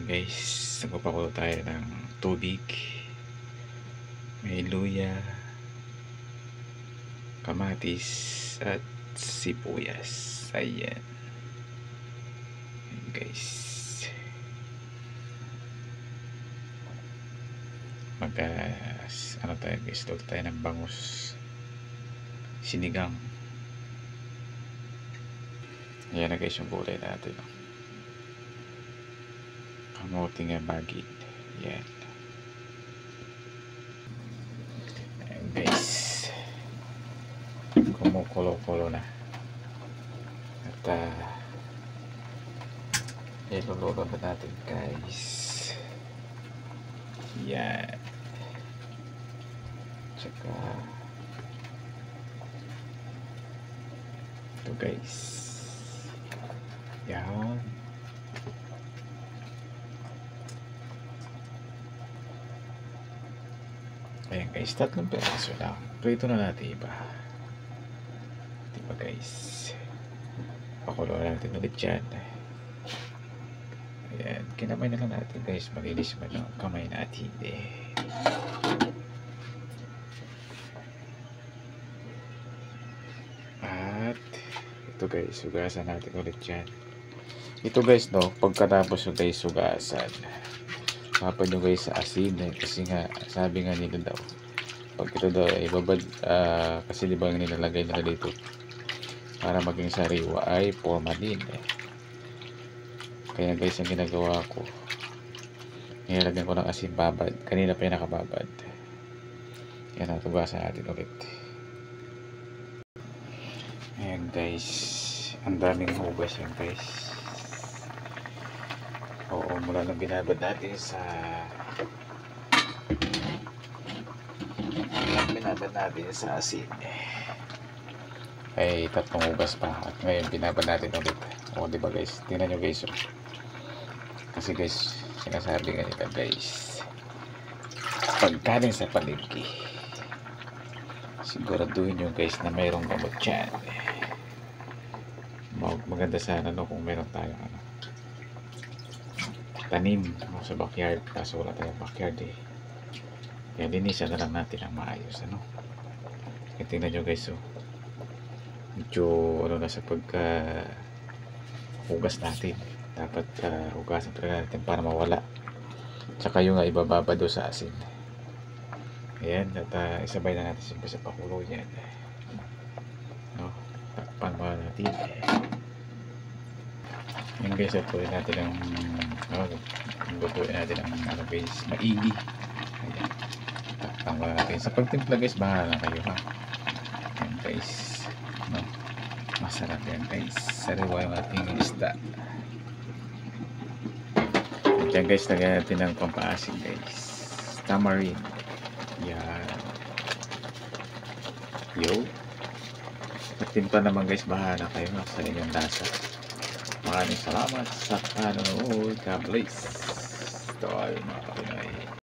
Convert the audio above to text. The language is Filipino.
Guys, nagpapakulo tayo ng tubig, may luya, kamatis at sibuyas. Ayan guys, ano tayo guys, luto tayo ng bangus sinigang. Ayan na guys yung gulay natin, kamuting bagid. Ayan. Ayan guys, kumukulo-kulo na at iluluto na natin guys. Yan, tsaka ito guys. Yan, ayan guys, 3 peraso lang. Prito na natin iba, diba guys? Pakulo natin ulit yan. Ayan, kinamay na lang natin guys, malinis man ang kamay natin At ito guys, hugasan natin ulit yan. Ito guys, pagkatapos yung guys hugasan, mapan nyo guys sa asin kasi nga sabi nga nila daw, pag ito daw ay babad, kasi diba ang nilalagay nila dito para maging sariwa ay formalin Kaya guys, ang ginagawa ko, nilagyan ko ng asin babad. Kanina pa yung nakababad. Yan, natugasan natin ulit. Ayan guys, ang daming hugas yan guys. Oo, mula nang binabad natin sa asin ay 3 hugas pa, at ngayon binabad natin ulit. O diba guys, tingnan nyo guys, kasi guys, sinasabi nga nila guys, pagkaling sa palengke, siguraduhin nyo guys na mayroong gamot dyan. Maganda sana kung meron tayong tanim sa backyard, kaso wala tayong backyard kaya linisan na lang natin ang maayos kaya tingnan nyo guys, medyo na sa pagka hugas natin, dapat hugasan talaga natin para mawala, tsaka yung ibababa do sa asin. Ayan, at isabay na natin sa pakulo yan, takpan mo natin. Yan guys, lutuin natin ang guys, maigi. Ayan, takpan mo natin sa pagtimpla guys, bahala kayo yan guys, masarap yan guys, sariwa yung ating isda. At yan guys, lagyan natin ng pampaasin guys, tamarind. Yan, pagtimpla naman guys, bahala kayo sa inyong lasa. Maraming salamat sa panonood. God bless. Ito ay mga Pinoy.